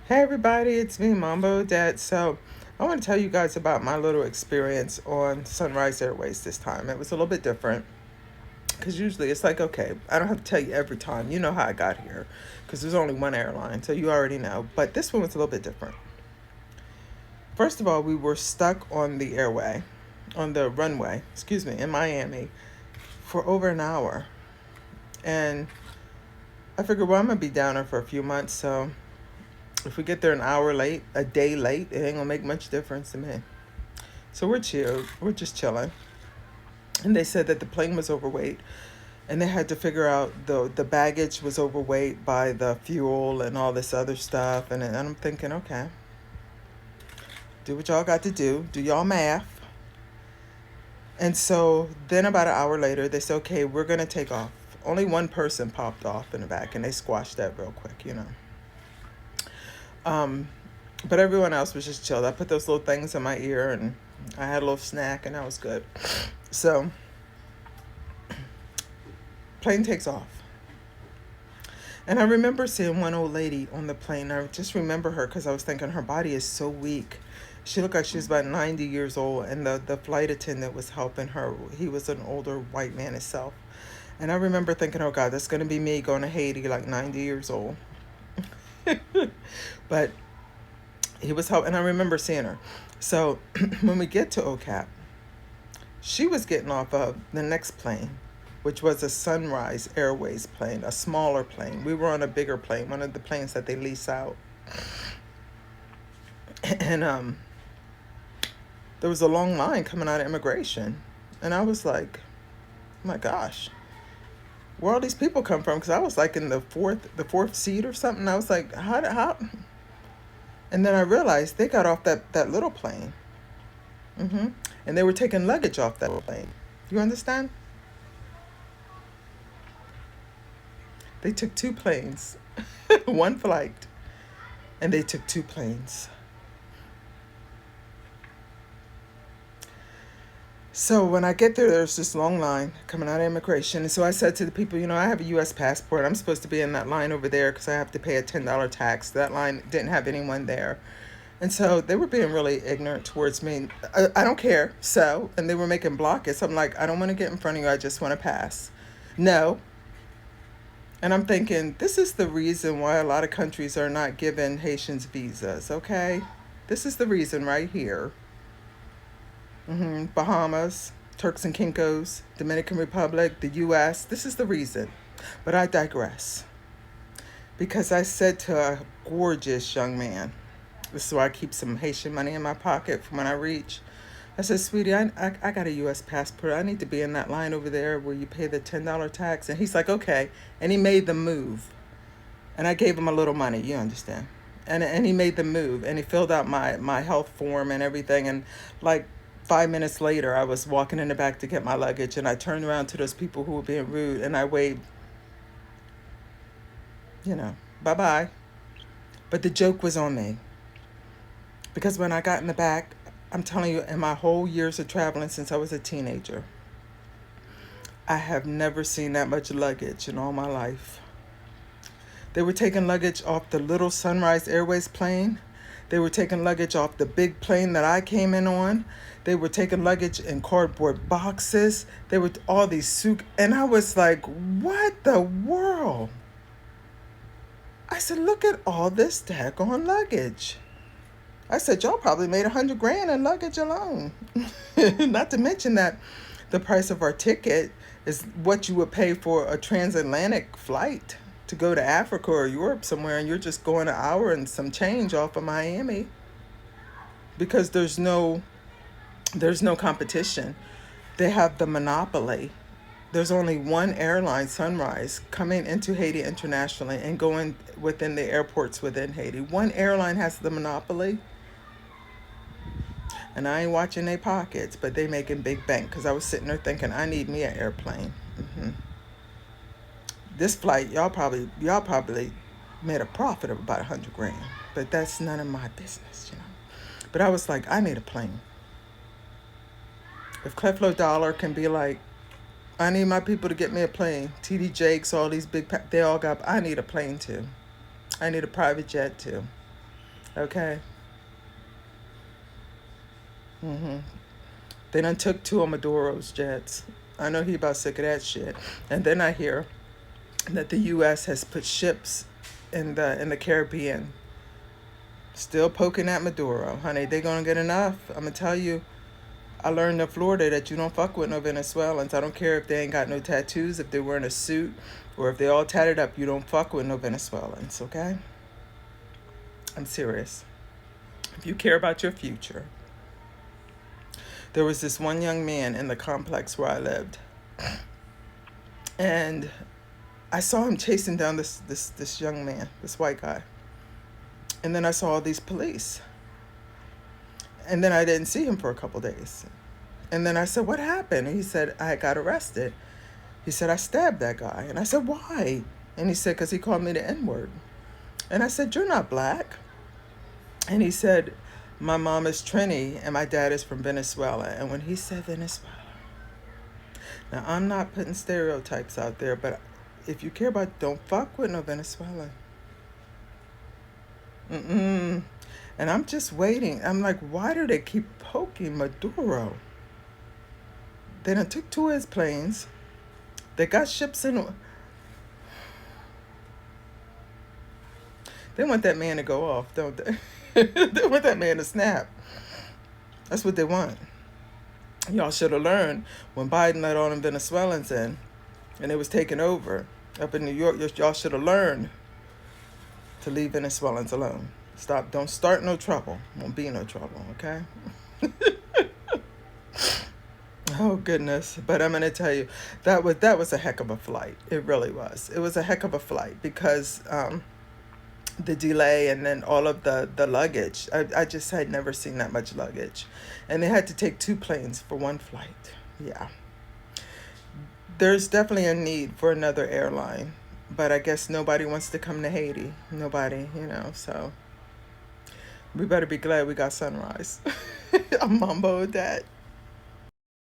Hey everybody, it's me, Mambo Dad. So, I want to tell you guys about my little experience on Sunrise Airways this time. It was a little bit different because usually it's like, okay, I don't have to tell you every time. You know how I got here because there's only one airline, so you already know. But this one was a little bit different. First of all, we were stuck on the airway, on the runway, excuse me, in Miami for over an hour. And I figured, well, I'm going to be down there for a few months, so if we get there an hour late, a day late, it ain't gonna make much difference to me. So we're chilled. We're just chilling. And they said that the plane was overweight, and they had to figure out the baggage was overweight by the fuel and all this other stuff. And I'm thinking, okay, do what y'all got to do. Do y'all math. And so then about an hour later, they said, okay, we're gonna take off. Only one person popped off in the back, and they squashed that real quick. Um, but everyone else was just chilled. I put those little things in my ear and I had a little snack and that was good. So, plane takes off. And I remember seeing one old lady on the plane. I just remember her because I was thinking her body is so weak. She looked like she was about 90 years old, and the flight attendant was helping her. He was an older white man himself. And I remember thinking, oh God, that's going to be me going to Haiti like 90 years old. But he was helping, and I remember seeing her. So when we get to OCAP, she was getting off of the next plane, which was a Sunrise Airways plane, a smaller plane. We were on a bigger plane, one of the planes that they lease out. And there was a long line coming out of immigration. And I was like, oh my gosh, where all these people come from? Because I was like in the fourth seat or something. I was like, how? And then I realized they got off that little plane. And they were taking luggage off that plane. You understand? They took two planes, one flight, and they took two planes. So when I get there, there's this long line coming out of immigration. And so I said to the people, I have a U.S. passport. I'm supposed to be in that line over there because I have to pay a $10 tax. That line didn't have anyone there. And so they were being really ignorant towards me. I don't care. So, and they were making blockades. I'm like, I don't want to get in front of you. I just want to pass. No. And I'm thinking, this is the reason why a lot of countries are not giving Haitians visas, okay? This is the reason right here. Bahamas, Turks and Caicos, Dominican Republic, the U.S. This is the reason. But I digress. Because I said to a gorgeous young man, this is why I keep some Haitian money in my pocket for when I reach. I said, sweetie, I got a U.S. passport. I need to be in that line over there where you pay the $10 tax. And he's like, okay. And he made the move. And I gave him a little money, you understand. And he made the move. And he filled out my health form and everything. And like 5 minutes later, I was walking in the back to get my luggage. And I turned around to those people who were being rude. And I waved, bye-bye. But the joke was on me. Because when I got in the back, I'm telling you, in my whole years of traveling since I was a teenager, I have never seen that much luggage in all my life. They were taking luggage off the little Sunrise Airways plane. They were taking luggage off the big plane that I came in on. They were taking luggage in cardboard boxes. They were all these and I was like, what the world? I said, look at all this daggone luggage. I said, y'all probably made $100,000 in luggage alone. Not to mention that the price of our ticket is what you would pay for a transatlantic flight to go to Africa or Europe somewhere, and you're just going an hour and some change off of Miami because there's no competition. They have the monopoly. There's only one airline, Sunrise, coming into Haiti internationally and going within the airports within Haiti. One airline has the monopoly. And I ain't watching their pockets, but they making big bank. Because I was sitting there thinking, I need me an airplane. This flight, y'all probably made a profit of about $100,000. But that's none of my business. But I was like, I need a plane. If Creflo Dollar can be like, I need my people to get me a plane. TD Jakes, all these big, they all got, I need a plane too. I need a private jet too. Okay. Mm-hmm. They done took two of Maduro's jets. I know he about sick of that shit. And then I hear that the U.S. has put ships in the Caribbean, still poking at Maduro. Honey, they gonna get enough. I'm gonna tell you. I learned in Florida that you don't fuck with no Venezuelans. I don't care if they ain't got no tattoos, if they're wearing a suit, or if they all tatted up. You don't fuck with no Venezuelans, okay? I'm serious. If you care about your future. There was this one young man in the complex where I lived, and I saw him chasing down this young man, this white guy. And then I saw all these police. And then I didn't see him for a couple days. And then I said, "What happened?" And he said, "I got arrested." He said, "I stabbed that guy." And I said, "Why?" And he said, "Because he called me the N-word." And I said, "You're not black." And he said, "My mom is Trini and my dad is from Venezuela." And when he said Venezuela, now I'm not putting stereotypes out there, but if you care about, don't fuck with no Venezuelan. Mm-mm. And I'm just waiting. I'm like, why do they keep poking Maduro? They done took two of his planes. They got ships in. They want that man to go off, don't they? They want that man to snap. That's what they want. Y'all should have learned when Biden let all them Venezuelans in and it was taken over up in New York. Y'all should have learned to leave Venezuelans alone. Stop. Don't start no trouble. Won't be no trouble, okay? Oh goodness. But I'm gonna tell you, that was a heck of a flight. It really was. It was a heck of a flight because the delay and then all of the luggage. I just had never seen that much luggage. And they had to take two planes for one flight. Yeah. There's definitely a need for another airline. But I guess nobody wants to come to Haiti. Nobody, so we better be glad we got sunrise. I'm Mambo with that.